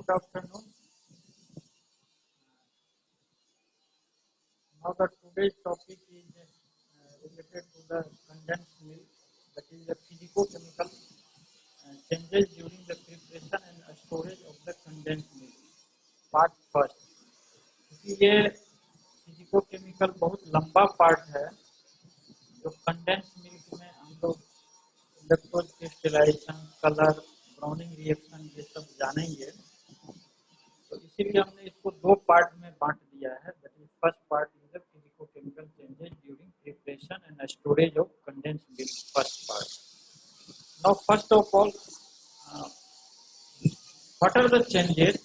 Good afternoon. Now the today's topic is related to the condensed milk, that is the physicochemical changes during the preparation and storage of the condensed milk. Part first, क्योंकि ये physicochemical बहुत लंबा part है जो condense milk में हम लोग electrode crystallization, colour, browning reaction ये सब जानेंगे। तो इसीलिए हमने इसको दो पार्ट में बांट दिया है। That is first part is the physicochemical changes during preparation and storage of condense milk, first part. Now first of all, what are the changes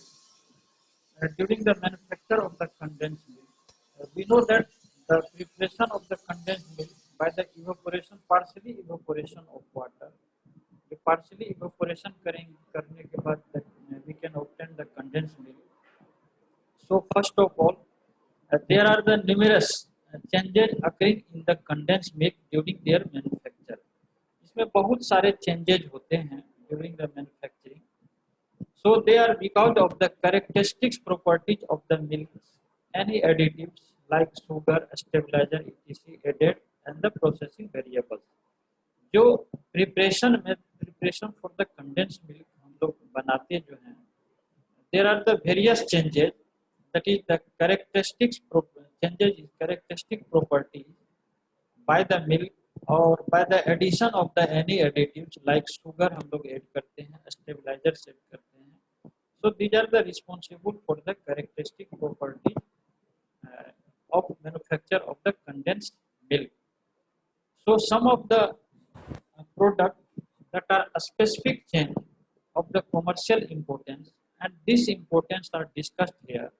during the manufacture of the condensed milk? We know that the preparation of the condensed milk by the evaporation, partially evaporation of water. The partially evaporation करने के बाद we can obtain the condensed milk. So first of all, there are the numerous changes occurring in the condensed milk during their manufacture. इसमें बहुत सारे changes होते हैं during the manufacturing. So they are because of the characteristics properties of the milk, any additives like sugar, stabilizer, etc. added and the processing variables. जो preparation for the condensed milk हम लोग बनाते जो हैं, there are the various changes, that is the characteristic properties by the milk or by the addition of the any additives like sugar हम लोग add करते हैं, stabilizers ऐड करते हैं. So these are the responsible for the characteristic properties of manufacture of the condensed milk. So some of the products that are a specific change of the commercial importance, and this importance are discussed here.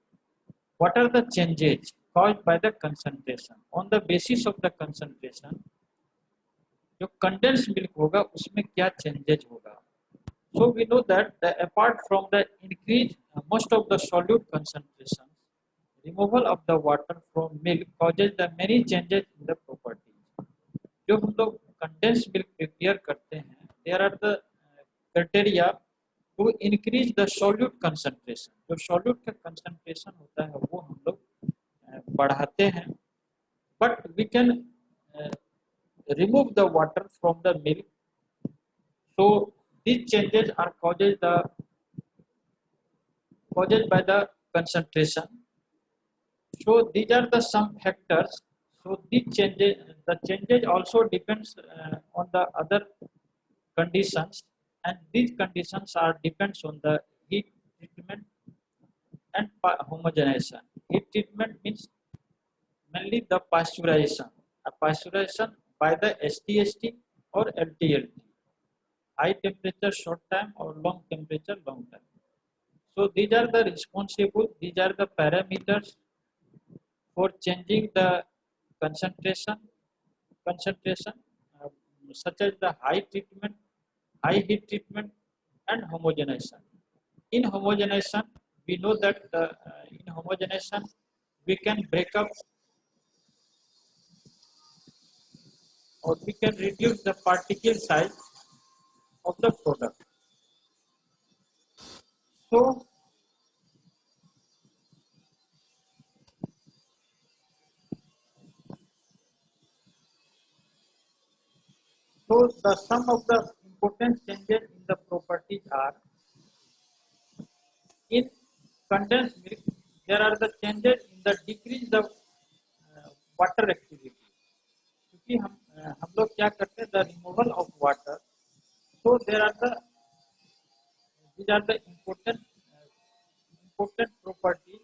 What are the changes caused by the concentration? On the basis of the concentration, जो condensed milk होगा उसमें क्या changes होगा? So we know that apart from the increase most of the solute concentration, removal of the water from milk causes the many changes in the properties. जो हम लोग condensed milk prepare करते हैं, there are the criteria to increase the solute concentration. जो solute का concentration होता है वो हम लोग बढ़ाते हैं, but we can remove the water from the milk. So these changes are caused by the concentration. So these are the some factors. So these changes, the changes also depends on the other conditions, and these conditions are depends on the heat treatment and homogenization. Heat treatment means mainly the pasteurization. Pasteurization by the STST or LTLT. High temperature short time or long temperature long time. So these are the responsible, these are the parameters for changing the concentration such as the high treatment, high heat treatment and homogenization. In homogenization, we know that in homogenization we can break up or we can reduce the particle size of the product. So the sum of the important changes in the properties are, in condensed milk there are the changes in the decrease the water activity. क्योंकि हम लोग क्या करते हैं, the removal of water. So there are the these are the important properties,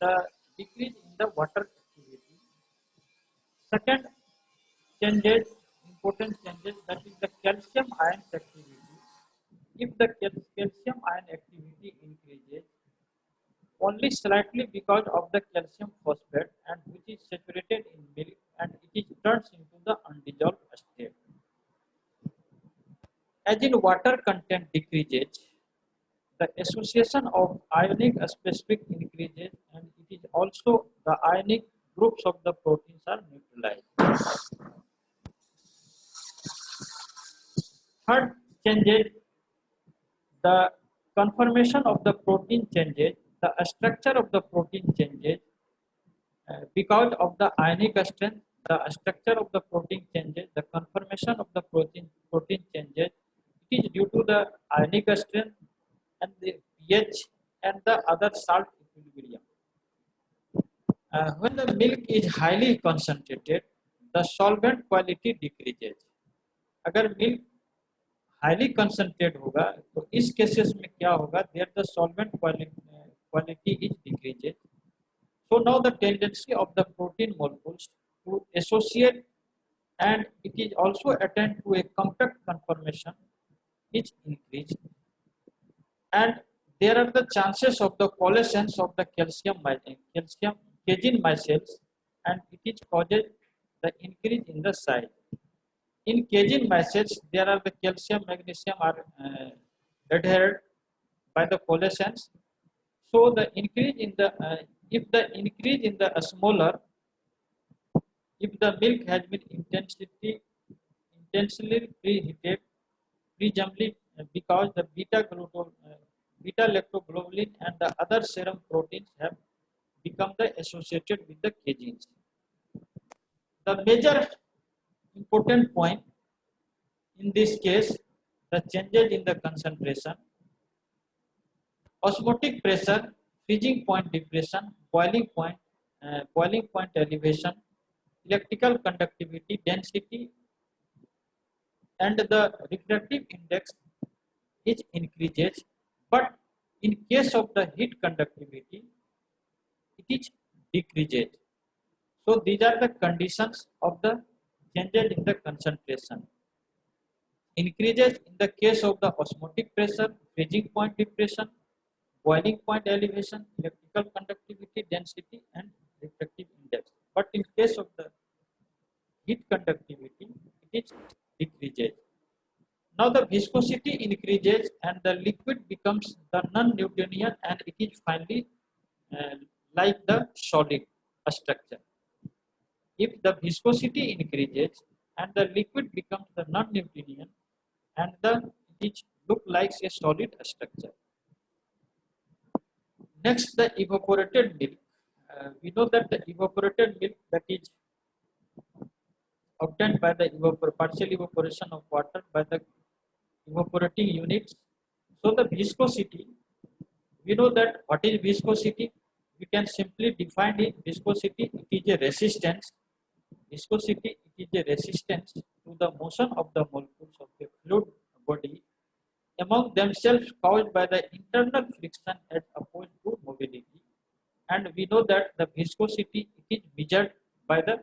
the decrease in the water activity. Second changes, important changes, that is the calcium ion activity. If the calcium ion activity increases only slightly because of the calcium phosphate and which is saturated in milk and it turns into the undissolved state. As in water content decreases, the association of ionic specific increases and it is also the ionic groups of the proteins are neutralized. Third changes, the conformation of the protein changes, the structure of the protein changes because of the ionic strength. The structure of the protein changes, the conformation of the protein changes. It is due to the ionic strength and the pH and the other salt equilibrium. When the milk is highly concentrated, the solvent quality decreases. अगर milk highly concentrate होगा तो इस cases में क्या होगा, there the solvent quality is decreases. So now the tendency of the protein molecules to associate and it is also attend to a compact conformation is increased, and there are the chances of the coalescence of the casein micelles, and it is causes the increase in the size. In casein micelles, there are the calcium, magnesium are adhered by the coalescence. So the increase in the if the increase in the smaller, if the milk has been intensely preheated, presumably because the beta lactoglobulin and the other serum proteins have become the associated with the caseins. The major important point in this case, the changes in the concentration, osmotic pressure, freezing point depression, boiling point elevation, electrical conductivity, density, and the refractive index is increases. But in case of the heat conductivity, it is decreases. So these are the conditions of the changes in the concentration. Increases in the case of the osmotic pressure, freezing point depression, boiling point elevation, electrical conductivity, density, and refractive index. But in case of the heat conductivity, it is decreases. Now the viscosity increases and the liquid becomes the non-Newtonian, and it is finally like the solid structure. If the viscosity increases and the liquid becomes the non-Newtonian, and then it look like a solid structure. Next, the evaporated milk. We know that the evaporated milk that is obtained by the partial evaporation of water by the evaporating units. So the viscosity, we know that what is viscosity? We can simply define it. Viscosity, it is a resistance. Viscosity, it is a resistance to the motion of the molecules of the fluid body among themselves caused by the internal friction as opposed to mobility. And we know that the viscosity, it is measured by the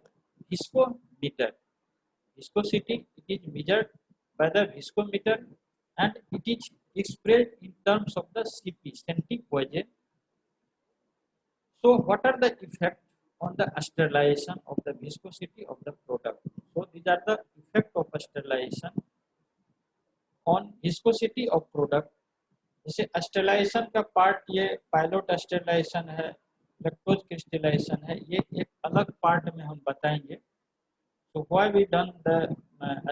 viscometer. Viscosity, it is measured by the viscometer, and it is expressed in terms of the Cp, centric Poisson. So what are the effects on the sterilization of the viscosity of the product? So these are the effect of sterilization on viscosity of product. जैसे sterilisation का part ये pilot sterilisation है, lactose crystallisation है, ये एक अलग part में हम बताएंगे. So why we done the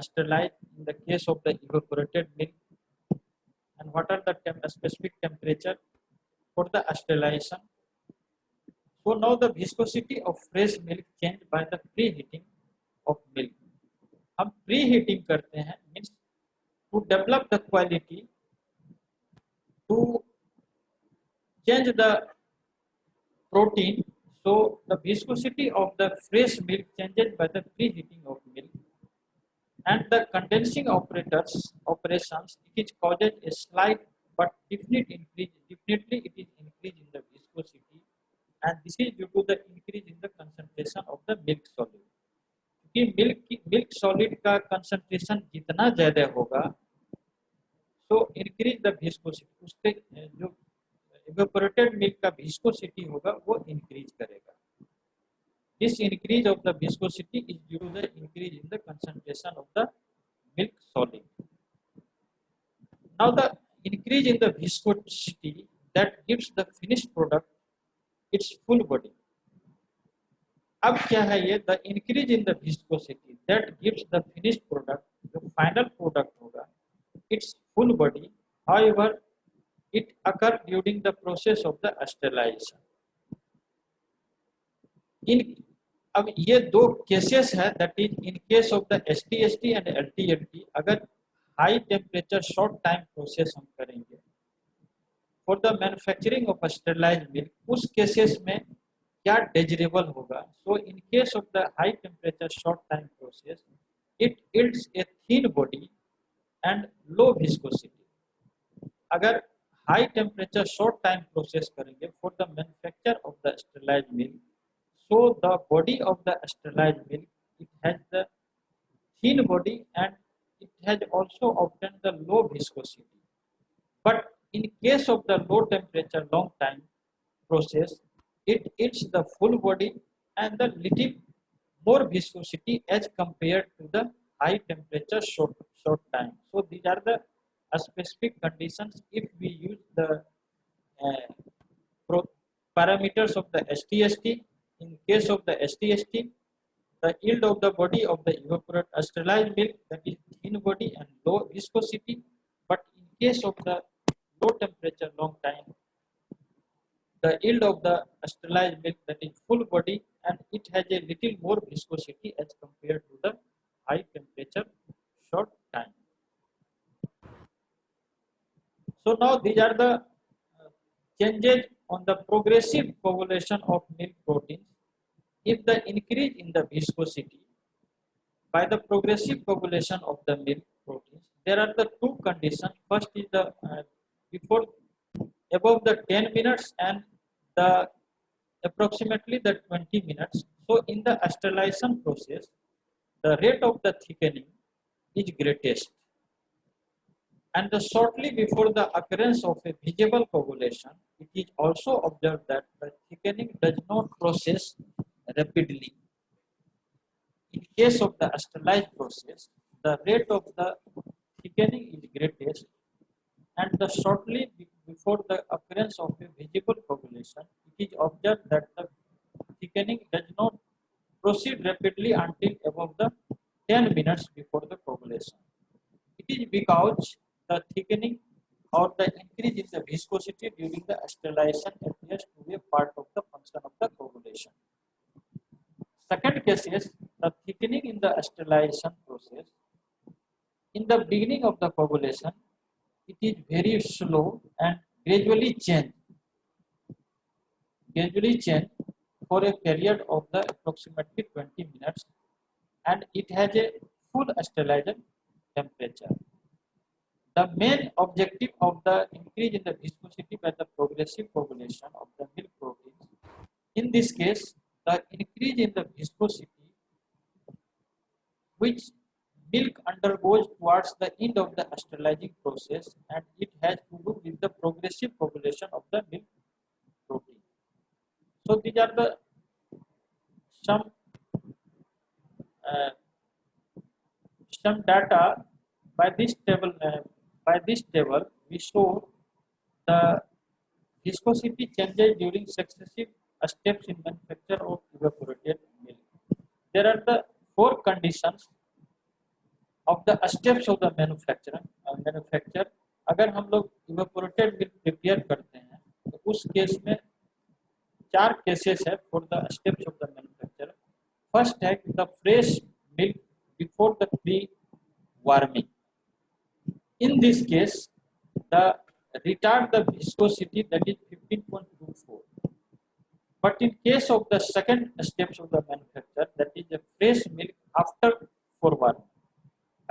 sterilize in the case of the evaporated milk, and what are the specific temperature for the sterilization. So now the viscosity of fresh milk changed by the preheating of milk. हम preheating करते हैं, means to develop the quality, to change the protein. So the viscosity of the fresh milk changes by the preheating of milk, and the condensing operations, it is causes a slight but definite increase. Definitely it is increase in the viscosity, and this is due to the increase in the concentration of the milk solid. क्योंकि milk solid का concentration जितना ज़्यादा होगा, so increase the viscosity, उससे जो evaporated milk का viscosity होगा वो increase करेगा. This increase of the viscosity is due to the increase in the concentration of the milk solid. Now the increase in the viscosity that gives the finished product its full body. अब क्या है ये, the increase in the viscosity that gives the finished product, जो final product होगा, its full body. However, it occur during the process of the sterilization. इन अब ये दो cases है, that is in case of the STST and LTLT, अगर high temperature short time process हम करेंगे for the manufacturing of sterilised milk, उस cases में क्या डेजरेबल होगा. So in case of the high temperature short time process, it yields a thin body and low viscosity. अगर high temperature short time process करेंगे for the manufacture of the sterilised milk, so the body of the sterilized milk, it has the thin body and it has also obtained the low viscosity. But in case of the low temperature long time process, it eats the full body and the little more viscosity as compared to the high temperature short time. So these are the specific conditions if we use the parameters of the STST. In case of the STST, the yield of the body of the evaporated sterilized milk, that is thin body and low viscosity. But in case of the low temperature long time, the yield of the sterilized milk, that is full body and it has a little more viscosity as compared to the high temperature short time. So now these are the changes on the progressive coagulation of milk proteins. If the increase in the viscosity by the progressive coagulation of the milk proteins, there are the two conditions. First is the before above the 10 minutes and the approximately the 20 minutes. So in the sterilization process, the rate of the thickening is greatest. And the shortly before the occurrence of a visible coagulation, it is also observed that the thickening does not process rapidly. In case of the sterilized process, the rate of the thickening is greatest, and the shortly before the occurrence of a visible coagulation, it is observed that the thickening does not proceed rapidly until above the 10 minutes before the coagulation. It is because the thickening or the increase in the viscosity during the sterilization appears to be a part of the function of the coagulation. Second case is the thickening in the sterilization process. In the beginning of the coagulation, it is very slow and gradually change for a period of the approximately 20 minutes, and it has a full sterilization temperature. The main objective of the increase in the viscosity by the progressive coagulation of the milk proteins, in this case, the increase in the viscosity which milk undergoes towards the end of the sterilizing process, and it has to do with the progressive coagulation of the milk protein. So these are the some data by this table. By this table, we show the viscosity changes during successive steps in manufacture of evaporated milk. There are the four conditions of the steps of the manufacture. अगर हम लोग evaporated milk prepare करते हैं तो उस case में चार cases है for the steps of the manufacture. First है the fresh milk before the pre-warming. In this case, the retard the viscosity, that is 15.24. But in case of the second steps of the manufacture, that is the fresh milk after forewarming.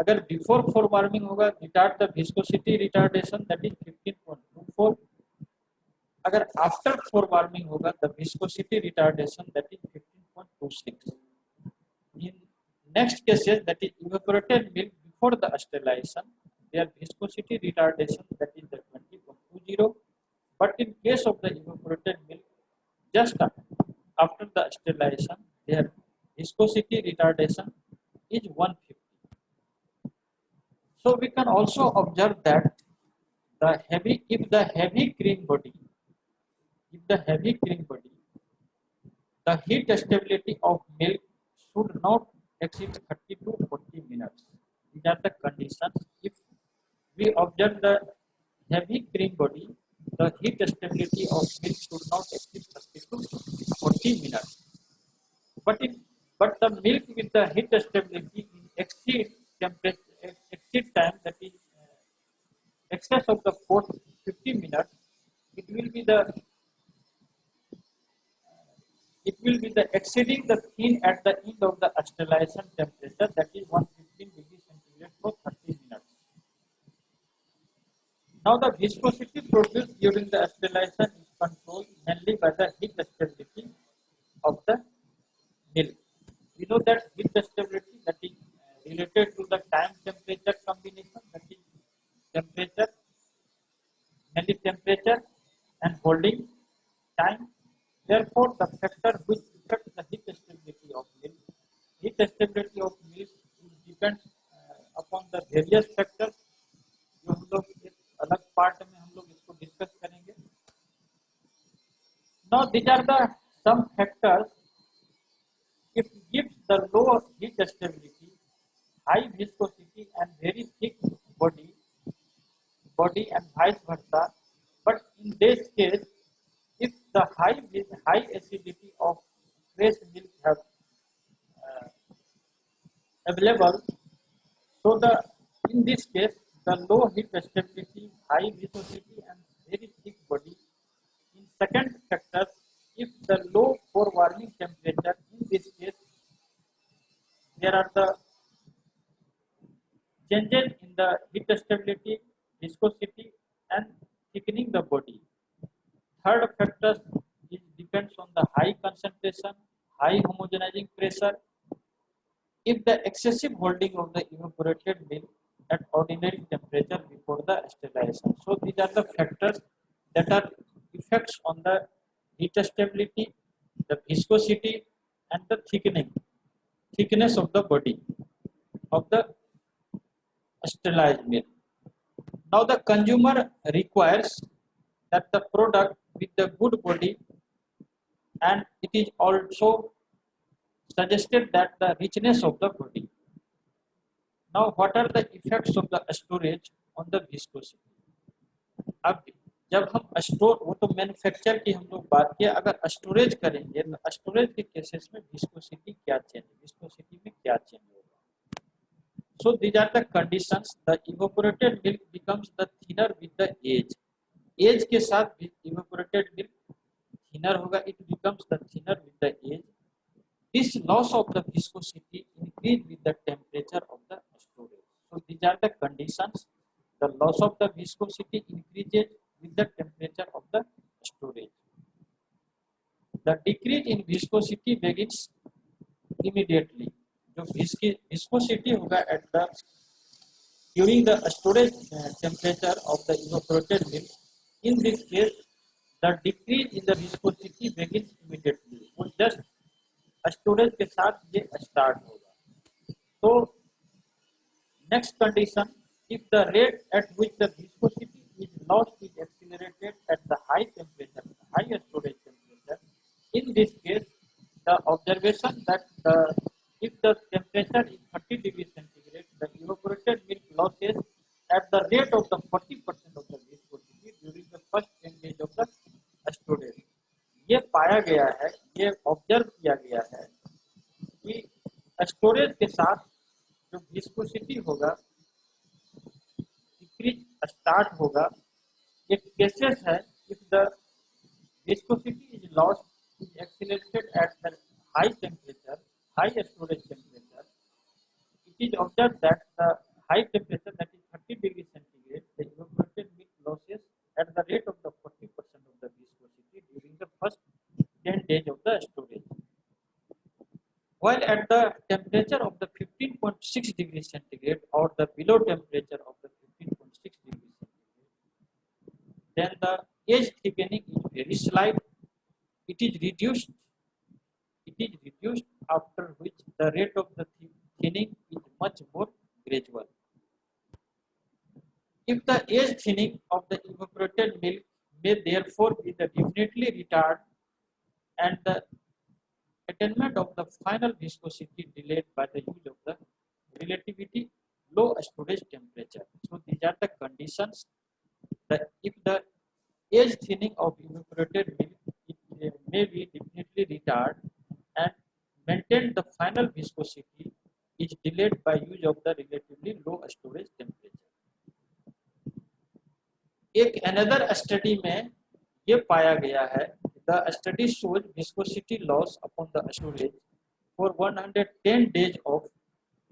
अगर before forewarming होगा, retard the viscosity retardation, that is 15.24. अगर after forewarming होगा, the viscosity retardation, that is 15.26. In next cases, that is evaporated milk before the sterilization, their viscosity retardation, that is the 20.20. But in case of the evaporated milk just after the sterilization, their viscosity retardation is 150. So we can also observe that if the heavy cream body, the heat stability of milk should not exceed 30 to 40 minutes. These are the conditions. If we observe the heavy cream body, the heat stability of milk should not exceed 30 to 40 minutes. But it, but the milk with the heat stability exceed temperature, exceed time, that is excess of the 50 minutes, it will be the it will be the exceeding the thin at the end of the sterilization temperature, that is 115 degrees centigrade for 30 minutes. Now the viscosity produced during the sterilization is controlled mainly by the heat stability of the milk. We know that heat stability, that is related to the time temperature combination, that is temperature, mainly temperature and holding time. Therefore, the factor which affects the heat stability of milk, depends upon the various factors, जो हम लोग एक अलग part में हम लोग इसको discuss करेंगे. Now these are the some factors if gives the low heat stability, high viscosity and very thick body and vice versa. But in this case, if the high acidity of fresh milk have available, so in this case the low heat stability, high viscosity and very thick body. In second factor, if the low core warming temperature, in this case there are the changes in the heat stability, viscosity and thickening the body. Third factor depends on the high concentration, high homogenizing pressure. If the excessive holding of the evaporated milk at ordinary temperature before the sterilization. So these are the factors that are effects on the heat stability, the viscosity and the thickness of the body of the sterilized milk. Now the consumer requires that the product with the good body, and it is also suggested that the richness of the body. Now what are the effects of the storage on the viscosity? अब जब हम store, वो तो manufacture की हम लोग बात किया, अगर स्टोरेज करेंगे तो स्टोरेज के केसेस में विस्कोसिटी में क्या चेंज होगा. So these are the conditions. The evaporated milk becomes the thinner with the age. Age के साथ evaporated milk thinner होगा, it becomes the thinner with the age. This loss of the viscosity increase with the temperature of the storage. So these are the conditions. The loss of the viscosity increases with the temperature of the storage. The decrease in viscosity begins immediately. जो viscosity होगा at the during the storage temperature of the evaporated milk. In this case, the decrease in the viscosity begins immediately. वो just storage के साथ ये start होगा. So next condition, if the rate at which the viscosity is lost is accelerated at the high temperature, high storage temperature, in this case, the observation that if the temperature is 30 degrees centigrade, the evaporated milk losses at the rate of the 40% of the viscosity during the first 10 days of the storage. ये पाया गया है, ये observe किया गया है कि storage के साथ जो विस्कोसिटी होगा डिक्रीज स्टार्ट होगा. एक केसेस है if the viscosity is lost is accelerated at the high temperature, high storage temperature. It is observed that the high temperature, that is 30 degrees centigrade, the evaporated milk losses at the rate of the 40% of the viscosity during the first 10 days of the storage. While at the temperature of the 15.6 degrees centigrade or the below temperature of the 15.6 degrees centigrade, then the age thickening is very slight. It is reduced. After which the rate of the thinning is much more gradual. If the age thinning of the evaporated milk may therefore be the definitely retarded and the attainment of the final viscosity delayed by the use of the relativity low storage temperature. So these are the conditions that if the age thinning of evaporated milk may be definitely retarded and maintain the final viscosity is delayed by use of the relatively low storage temperature. एक another study में ये पाया गया है the study shows viscosity loss upon the storage for 110 days of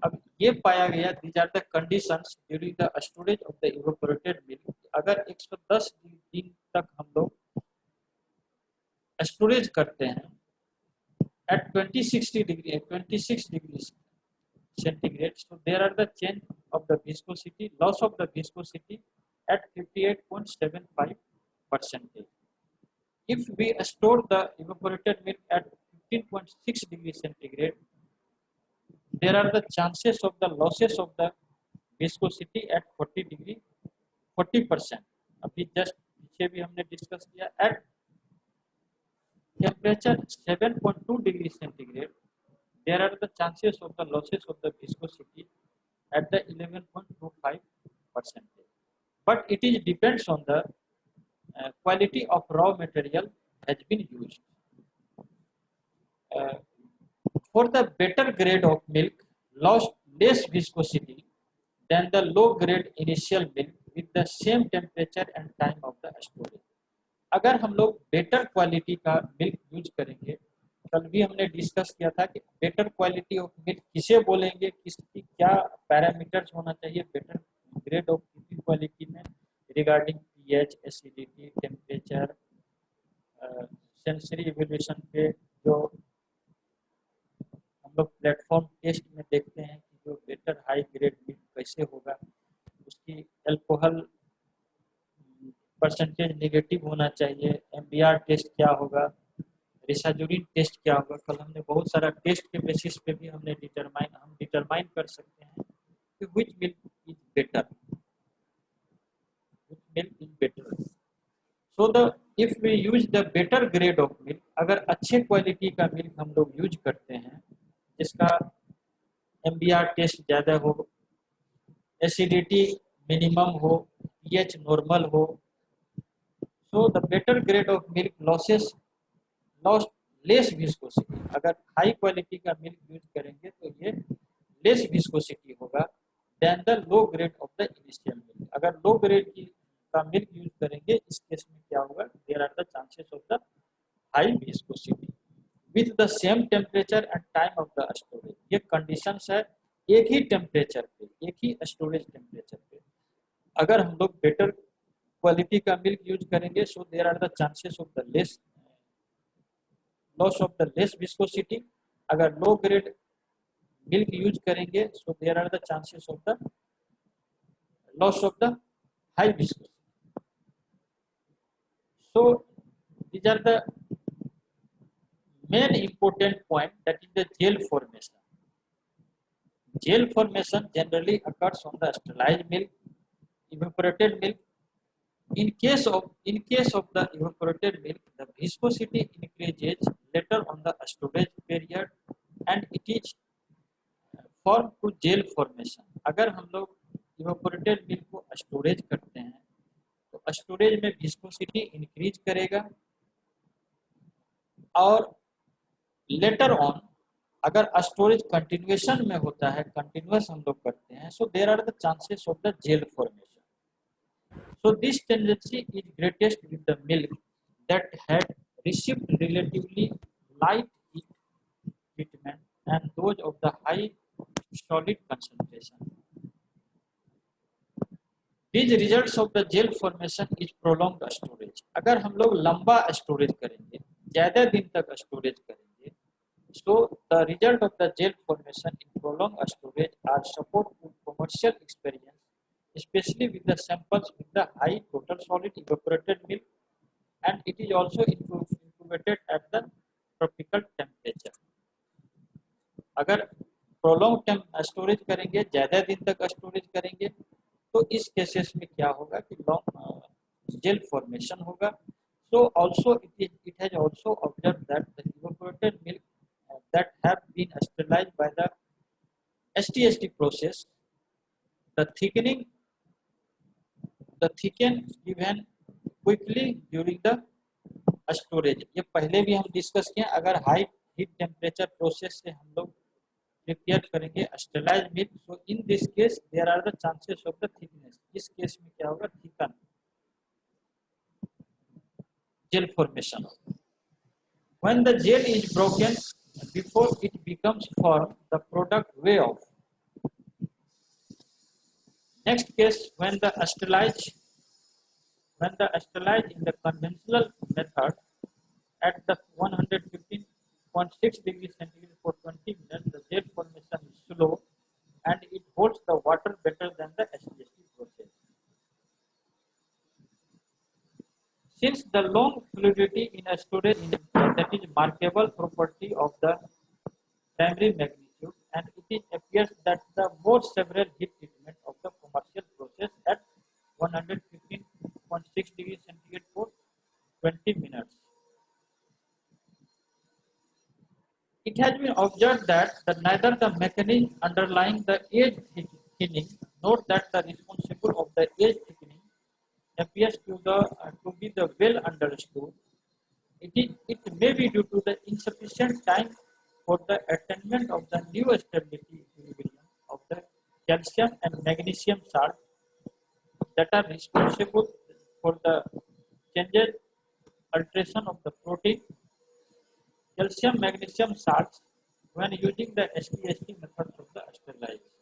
अब ये पाया गया these are the conditions during the storage of the evaporated milk अगर 110 दिन तक हम लोग स्टोरेज करते हैं at 26 degrees centigrade, so there are the change of the viscosity, loss of the viscosity at 58.75%. If we store the evaporated milk at 15.6 degrees centigrade, there are the chances of the losses of the viscosity at 40%. अभी just पीछे भी हमने discuss किया at temperature 7.2 degrees centigrade, there are the chances of the losses of the viscosity at the 11.25%. But it is depends on the quality of raw material has been used. For the better grade of milk, lost less viscosity than the low grade initial milk with the same temperature and time of the storage. अगर हम लोग better quality का milk use करेंगे, कल भी हमने discuss किया था कि बेटर क्वालिटी ऑफ मिल्क किसे बोलेंगे, किसकी क्या पैरामीटर्स होना चाहिए बेटर ग्रेड ऑफ क्वालिटी में regarding pH, acidity, temperature, sensory evaluation पे जो हम लोग प्लेटफॉर्म टेस्ट में देखते हैं कि जो बेटर हाई ग्रेड मिल्क कैसे होगा, उसकी अल्कोहल परसेंटेज नेगेटिव होना चाहिए, एमबीआर टेस्ट क्या होगा, रिसाजुरिन टेस्ट क्या होगा। कल हमने बहुत सारा टेस्ट के बेसिस पे भी हमने डिटरमाइन कर सकते हैं कि which milk is better, so the if we use the better grade of milk, अगर अच्छे क्वालिटी का मिल्क हम लोग यूज करते हैं जिसका एमबीआर टेस्ट ज़्यादा हो, एसिडिटी मिनिमम हो, पीएच नॉर्मल हो, so the better grade of milk lost less viscosity. अगर हाई क्वालिटी का मिल्क यूज करेंगे तो ये लेस विस्कोसिटी होगा then the low grade of the initial milk. अगर लो ग्रेड का मिल्क यूज करेंगे इस केस में क्या होगा, there are the chances of the high viscosity with the same temperature and time of the storage. ये conditions है एक ही टेम्परेचर पे, एक ही स्टोरेज टेम्परेचर पे अगर हम लोग बेटर क्वालिटी का मिल्क यूज करेंगे, so there are the chances of the less loss of the less viscosity. अगर लो ग्रेड मिल्क यूज करेंगे, so there are the chances of the loss of the high viscosity. So these are the main important point, that is the gel formation. Gel formation generally occurs on the sterilized milk, evaporated milk. In case of the evaporated milk, the viscosity increases later on the storage period and it is formed to gel formation. अगर हम लोग evaporated milk को storage करते हैं तो storage में viscosity increase करेगा और लेटर ऑन अगर स्टोरेज कंटिन्यूएशन में होता है, कंटिन्यूअस हम लोग करते हैं, so there are the chances of the gel formation. So this tendency is greatest with the milk that had received relatively light heat treatment and those of the high solid concentration. These results of the gel formation is prolonged storage. अगर हम लोग लंबा storage करेंगे, ज़्यादा दिन तक storage करेंगे, so the result of the gel formation in prolonged storage are support to commercial experience, especially with the samples with the high total solid evaporated milk, and it is also incubated at the tropical temperature. अगर prolonged storage करेंगे, ज़्यादा दिन तक storage करेंगे, तो इस cases में क्या होगा कि लॉन्ग जेल फॉर्मेशन होगा। So also it has also observed that the evaporated milk that have been sterilized by the STST process, the thickened given quickly during the storage. ये पहले भी हम डिस्कस किए। अगर हाई हीट टेम्परेचर प्रोसेस से हम लोग प्रिपेयर करेंगे sterilise milk, so in this case there are the chances of the thickness. इस केस में क्या होगा, thicken gel formation. When the gel is broken before it becomes firm, the product weigh off. Next case, when the sterilize in the conventional method at the 115.6 degrees centigrade for 20 minutes, the gel formation is slow and it holds the water better than the SPST process. Since the long fluidity in a storage that is markable property of the primary magnitude, and it appears that the more several heat treatment of the commercial process at 115.6 degrees centigrade for 20 minutes. It has been observed that neither the mechanism underlying the edge thinning nor that the responsible of the edge thickening appears to be the well understood. It may be due to the insufficient time for the attainment of the new stability equilibrium of the calcium and magnesium salt that are responsible for the changes alteration of the protein. Calcium magnesium salts when using the SPST methods of the sterilization.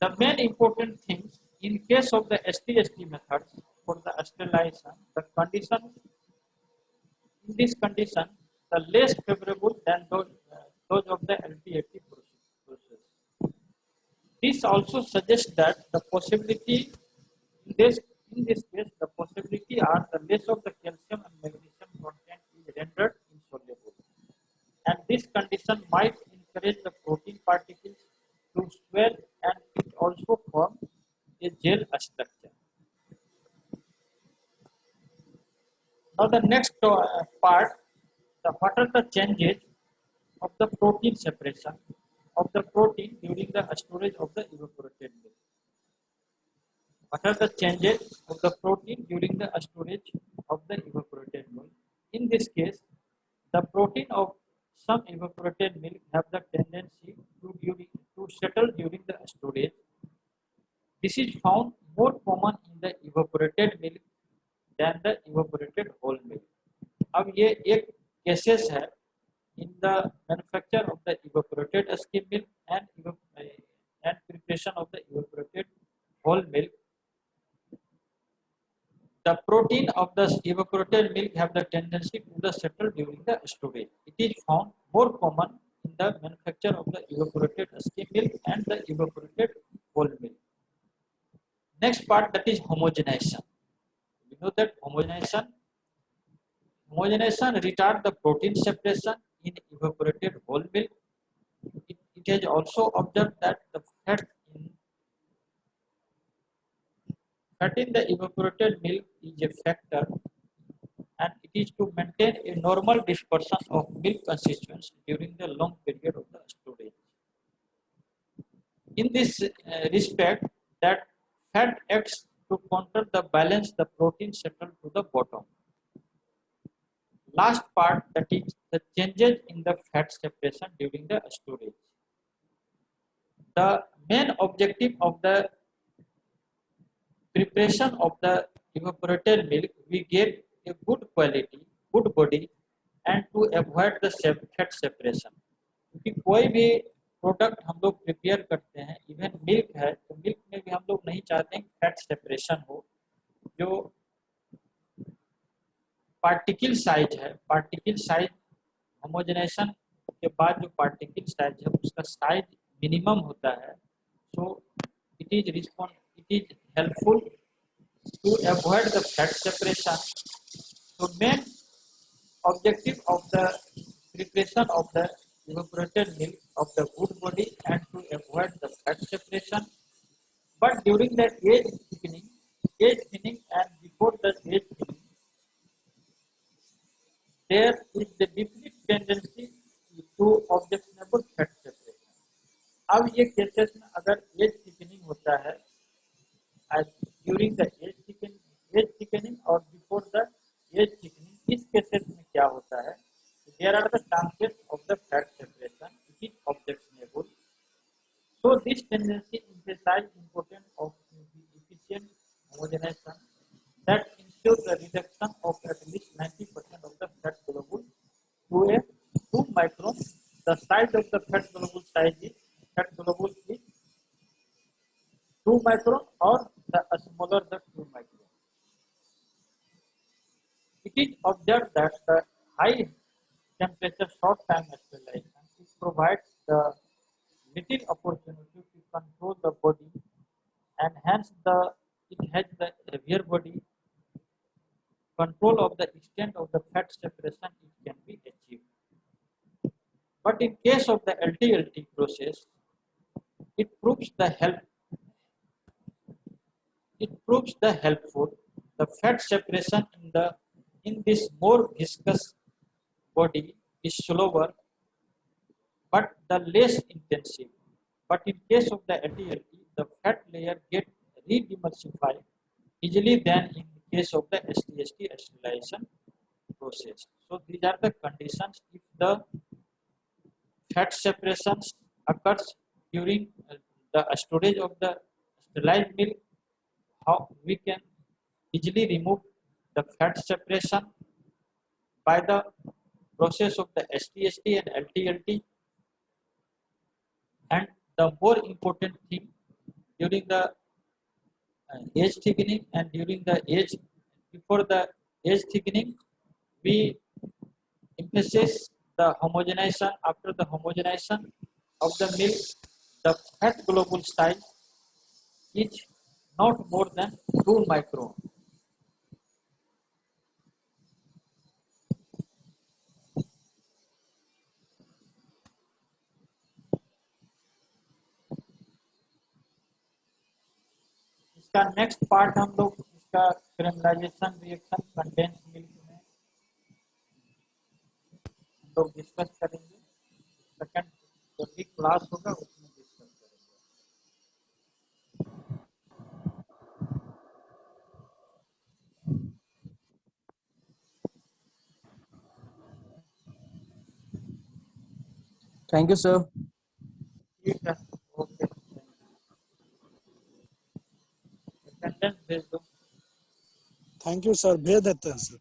The main important things in case of the SPST methods for the sterilization, the condition in this condition, the less favorable than those of the LPAT process. This also suggests that the possibility in this case, the possibility are the less of the calcium and magnesium content is rendered insoluble, and this condition might encourage the protein particles to swell and it also form a gel structure. Now the next part, what are the changes of the protein separation of the protein during the storage of the evaporated milk. What are the changes of the protein during the storage of the evaporated milk? In this case, the protein of some evaporated milk have the tendency to settle during the storage. This is found more common in the evaporated milk than the evaporated whole milk. अब ये एक cases है in the manufacture of the evaporated skim milk and preparation of the evaporated whole milk. The protein of the evaporated milk have the tendency to settle during the storage. It is found more common in the manufacture of the evaporated skim milk and the evaporated whole milk. Next part, that is homogenization. You know that homogenization retards the protein separation in evaporated whole milk. It has also observed that the fat in the evaporated milk is a factor, and it is to maintain a normal dispersion of milk constituents during the long period of the storage. In this respect, that fat acts to counter the balance the protein settle to the bottom. Last part, that is the changes in the fat separation during the storage. The main objective of the preparation of the evaporated milk, we get a good quality, good body, and to avoid the fat separation. क्योंकि कोई भी product हम लोग prepare करते हैं, even milk है, तो milk में भी हम लोग नहीं चाहते हैं फैट सेपरेशन हो। जो पार्टिकल साइज है, पार्टिकल साइज होमोजेनेशन के बाद जो पार्टिकल साइज है उसका साइज मिनिमम होता है, so it is helpful to avoid the fat separation. So main objective of the preparation of the evaporated milk of the good body and to avoid the fat separation. But during the age thinning and before the age thinning, there is the definite tendency to objectionable fat separation. अब ये cases में अगर as thickening होता है during the age tendency emphasize importance of efficient homogenization that ensures the reduction of at least 90% of the fat globule to a 2 micron. The size of the fat globule is 2 micron or the smaller the 2 micron. It is observed that the high temperature short time sterilization provides the little opportunity to control the body, and hence it has the heavier body. Control of the extent of the fat separation it can be achieved. But in case of the LT-LT process, it proves the helpful. The fat separation in this more viscous body is slower, but the less intensive. But in case of the LT-LT, the fat layer gets re-demulsified easily than in the case of the ST-ST sterilization process. So these are the conditions if the fat separations occurs during the storage of the sterilized milk. How we can easily remove the fat separation by the process of the ST-ST and LT-LT. And the more important thing during the age thickening and during the age before the age thickening, we emphasize the homogenization. After the homogenization of the milk, the fat globule size is not more than 2 micron. इसका next part हम लोग इसका कैरेमलाइजेशन reaction condense milk में हम लोग discuss करेंगे. Second जो भी क्लास होगा उसमें डिस्कस करेंगे. Thank you sir. ठीक है, ओके. कंडेंस भेज दो. थैंक यू सर, भेज देते हैं सर.